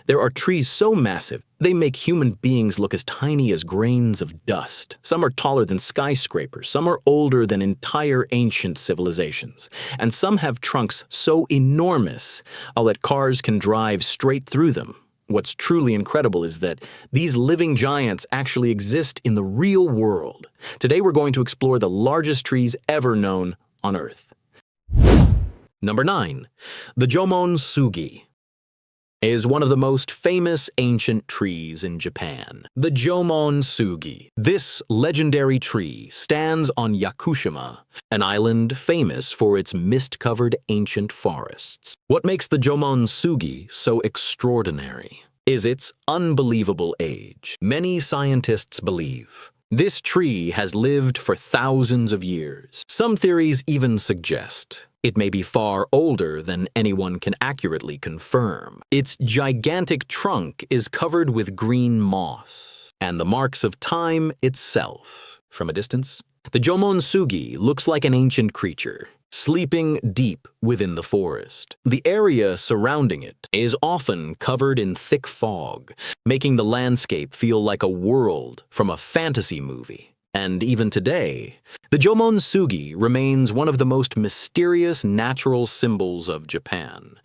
There are trees so massive, they make human beings look as tiny as grains of dust. Some are taller than skyscrapers, some are older than entire ancient civilizations, and some have trunks so enormous that cars can drive straight through them. What's truly incredible is that these living giants actually exist in the real world. Today we're going to explore the largest trees ever known on Earth. Number 9. The Jomon Sugi is one of the most famous ancient trees in Japan. The Jomon Sugi. This legendary tree stands on Yakushima, an island famous for its mist-covered ancient forests. What makes the Jomon Sugi so extraordinary is its unbelievable age. Many scientists believe this tree has lived for thousands of years. Some theories even suggest it may be far older than anyone can accurately confirm. Its gigantic trunk is covered with green moss and the marks of time itself. From a distance, the Jomon Sugi looks like an ancient creature, sleeping deep within the forest. The area surrounding it is often covered in thick fog, making the landscape feel like a world from a fantasy movie. And even today, the Jomon Sugi remains one of the most mysterious natural symbols of Japan.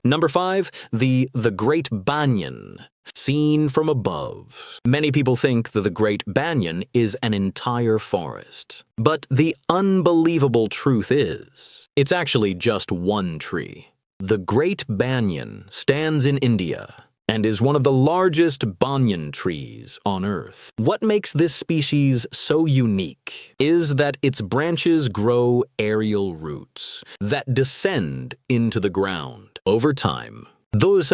Number 5, the Great Banyan, seen from above. Many people think that the Great Banyan is an entire forest. But the unbelievable truth is, it's actually just one tree. The Great Banyan stands in India and is one of the largest banyan trees on Earth. What makes this species so unique is that its branches grow aerial roots that descend into the ground. Over time, those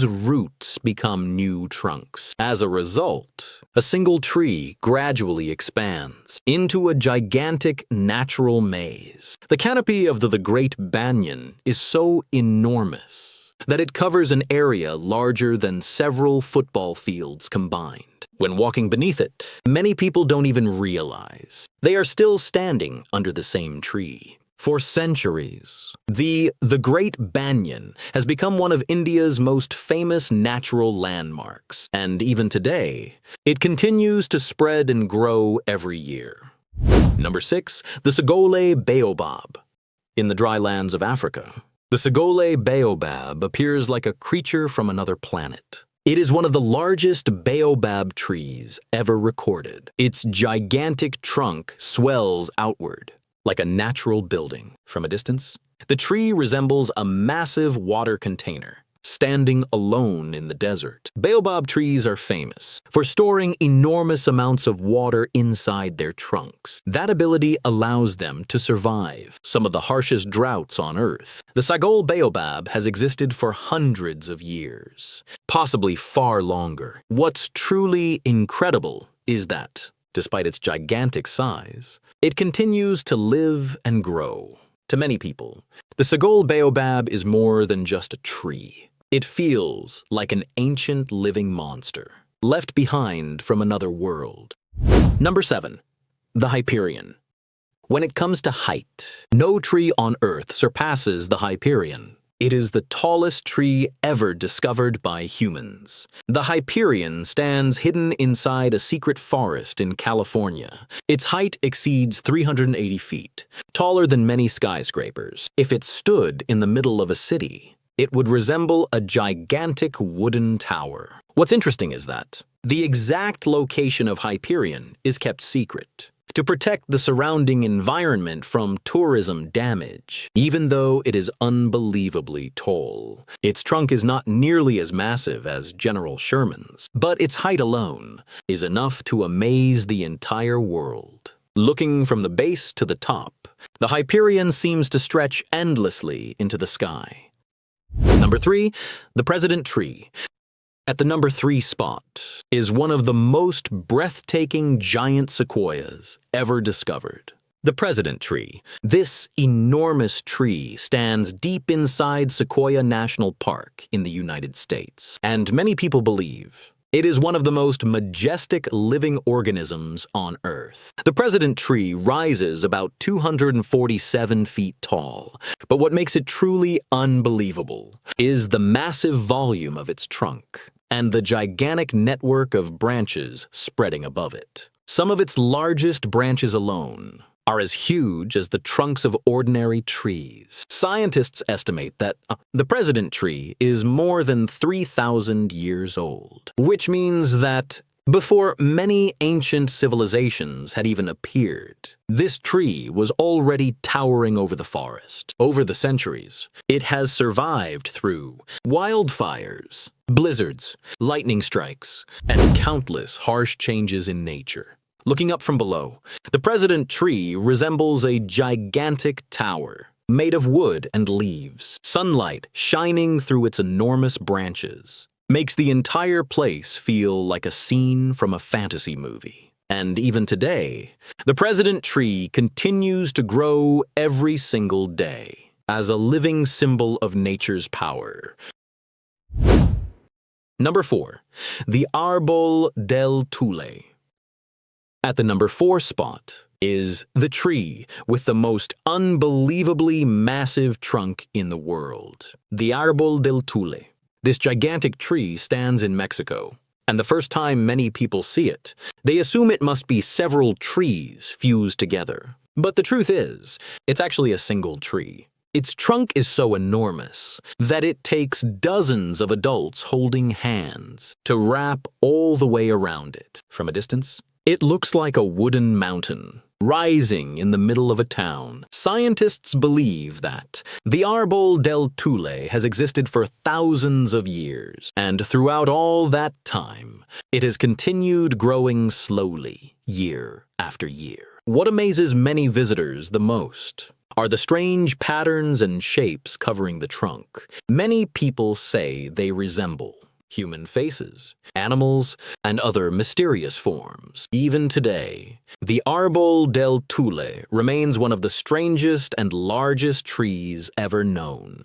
roots become new trunks. As a result, a single tree gradually expands into a gigantic natural maze. The canopy of the Great Banyan is so enormous that it covers an area larger than several football fields combined. When walking beneath it, many people don't even realize they are still standing under the same tree. For centuries, the Great Banyan has become one of India's most famous natural landmarks, and even today, it continues to spread and grow every year. Number 6, the Sagole Baobab. In the dry lands of Africa, the Sagole Baobab appears like a creature from another planet. It is one of the largest baobab trees ever recorded. Its gigantic trunk swells outward like a natural building. From a distance, the tree resembles a massive water container, standing alone in the desert. Baobab trees are famous for storing enormous amounts of water inside their trunks. That ability allows them to survive some of the harshest droughts on Earth. The Sagole Baobab has existed for hundreds of years, possibly far longer. What's truly incredible is that, despite its gigantic size, it continues to live and grow. To many people, the Sagole Baobab is more than just a tree. It feels like an ancient living monster, left behind from another world. Number 7, the Hyperion. When it comes to height, no tree on Earth surpasses the Hyperion. It is the tallest tree ever discovered by humans. The Hyperion stands hidden inside a secret forest in California. Its height exceeds 380 feet, taller than many skyscrapers. If it stood in the middle of a city, it would resemble a gigantic wooden tower. What's interesting is that the exact location of Hyperion is kept secret to protect the surrounding environment from tourism damage. Even though it is unbelievably tall, its trunk is not nearly as massive as General Sherman's, but its height alone is enough to amaze the entire world. Looking from the base to the top, the Hyperion seems to stretch endlessly into the sky. Number 3, the President Tree. At the number 3 spot is one of the most breathtaking giant sequoias ever discovered. The President Tree. This enormous tree stands deep inside Sequoia National Park in the United States, and many people believe It is one of the most majestic living organisms on Earth. The president tree rises about 247 feet tall, but what makes it truly unbelievable is the massive volume of its trunk and the gigantic network of branches spreading above it. Some of its largest branches alone are as huge as the trunks of ordinary trees. Scientists estimate that the president tree is more than 3,000 years old, which means that before many ancient civilizations had even appeared, this tree was already towering over the forest. Over the centuries, it has survived through wildfires, blizzards, lightning strikes, and countless harsh changes in nature. Looking up from below, the president tree resembles a gigantic tower made of wood and leaves. Sunlight shining through its enormous branches makes the entire place feel like a scene from a fantasy movie. And even today, the president tree continues to grow every single day as a living symbol of nature's power. Number 4. The Árbol del Tule. At the number 4 spot is the tree with the most unbelievably massive trunk in the world, the Árbol del Tule. This gigantic tree stands in Mexico, and the first time many people see it, they assume it must be several trees fused together. But the truth is, it's actually a single tree. Its trunk is so enormous that it takes dozens of adults holding hands to wrap all the way around it. From a distance, it looks like a wooden mountain rising in the middle of a town. Scientists believe that the Árbol del Tule has existed for thousands of years, and throughout all that time, it has continued growing slowly, year after year. What amazes many visitors the most are the strange patterns and shapes covering the trunk. Many people say they resemble human faces, animals, and other mysterious forms. Even today, the Árbol del Tule remains one of the strangest and largest trees ever known.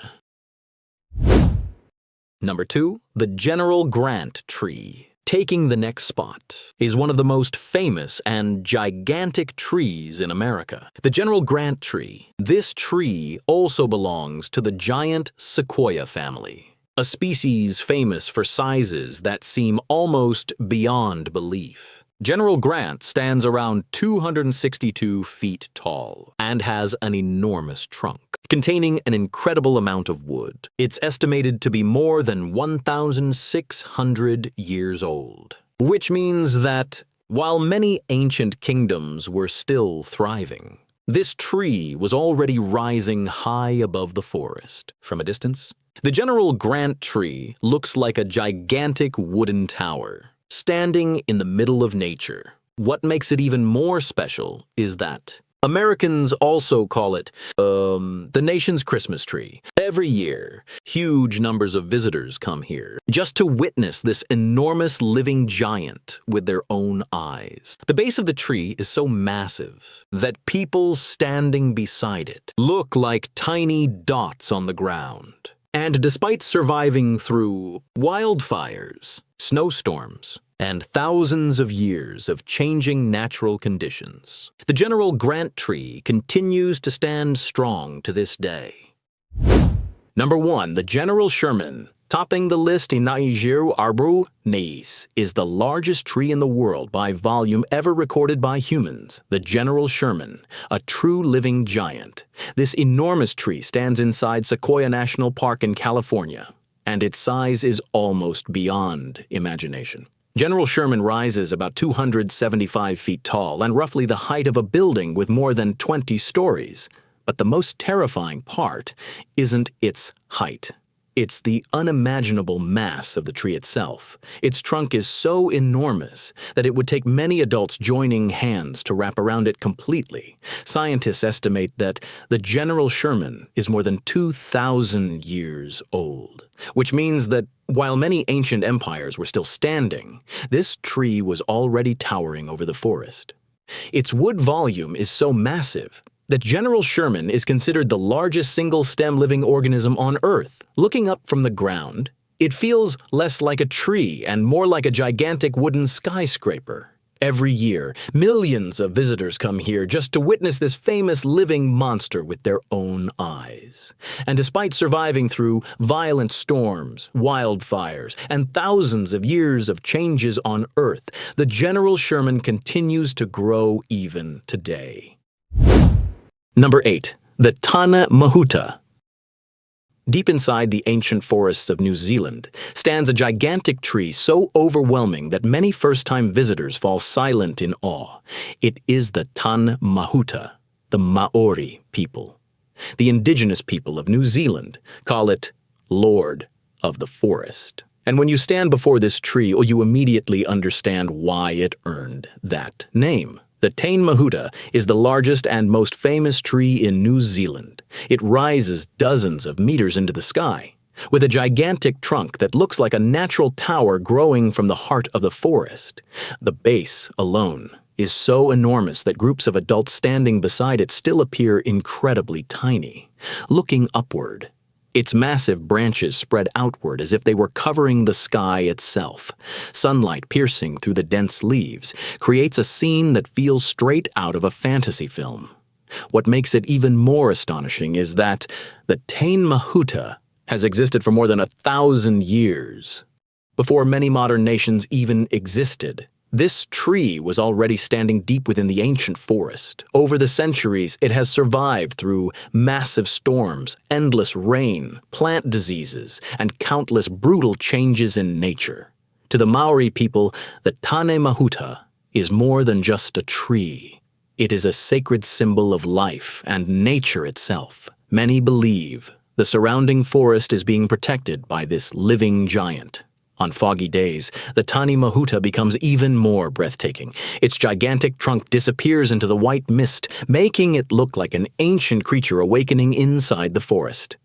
Number 2, the General Grant tree. Taking the next spot is one of the most famous and gigantic trees in America, the General Grant tree. This tree also belongs to the giant sequoia family, a species famous for sizes that seem almost beyond belief. General Grant stands around 262 feet tall and has an enormous trunk, containing an incredible amount of wood. It's estimated to be more than 1,600 years old, which means that while many ancient kingdoms were still thriving, this tree was already rising high above the forest. From a distance, the General Grant tree looks like a gigantic wooden tower, standing in the middle of nature. What makes it even more special is that Americans also call it, the nation's Christmas tree. Every year, huge numbers of visitors come here just to witness this enormous living giant with their own eyes. The base of the tree is so massive that people standing beside it look like tiny dots on the ground. And despite surviving through wildfires, snowstorms, and thousands of years of changing natural conditions, the General Grant tree continues to stand strong to this day. Number 1, the General Sherman. Topping the list in Niger, Arbre Nais is the largest tree in the world by volume ever recorded by humans. The General Sherman, a true living giant. This enormous tree stands inside Sequoia National Park in California, and its size is almost beyond imagination. General Sherman rises about 275 feet tall and roughly the height of a building with more than 20 stories. But the most terrifying part isn't its height. It's the unimaginable mass of the tree itself. Its trunk is so enormous that it would take many adults joining hands to wrap around it completely. Scientists estimate that the General Sherman is more than 2,000 years old, which means that while many ancient empires were still standing, this tree was already towering over the forest. Its wood volume is so massive that General Sherman is considered the largest single-stem living organism on Earth. Looking up from the ground, It feels less like a tree and more like a gigantic wooden skyscraper. Every year, millions of visitors come here just to witness this famous living monster with their own eyes. And despite surviving through violent storms, wildfires, and thousands of years of changes on Earth, the General Sherman continues to grow even today. Number 8. The Tane Mahuta. Deep inside the ancient forests of New Zealand stands a gigantic tree so overwhelming that many first-time visitors fall silent in awe. It is the Tane Mahuta, the Maori people. The indigenous people of New Zealand call it Lord of the Forest. And when you stand before this tree, you immediately understand why it earned that name. The Tane Mahuta is the largest and most famous tree in New Zealand. It rises dozens of meters into the sky, with a gigantic trunk that looks like a natural tower growing from the heart of the forest. The base alone is so enormous that groups of adults standing beside it still appear incredibly tiny. Looking upward, its massive branches spread outward as if they were covering the sky itself. Sunlight piercing through the dense leaves creates a scene that feels straight out of a fantasy film. What makes it even more astonishing is that the Tane Mahuta has existed for more than 1,000 years. Before many modern nations even existed, this tree was already standing deep within the ancient forest. Over the centuries, it has survived through massive storms, endless rain, plant diseases, and countless brutal changes in nature. To the Maori people, the Tane Mahuta is more than just a tree. It is a sacred symbol of life and nature itself. Many believe the surrounding forest is being protected by this living giant. On foggy days, the Tane Mahuta becomes even more breathtaking. Its gigantic trunk disappears into the white mist, making it look like an ancient creature awakening inside the forest.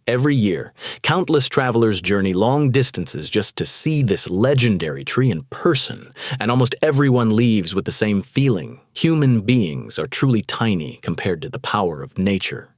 Every year, countless travelers journey long distances just to see this legendary tree in person, and almost everyone leaves with the same feeling. Human beings are truly tiny compared to the power of nature.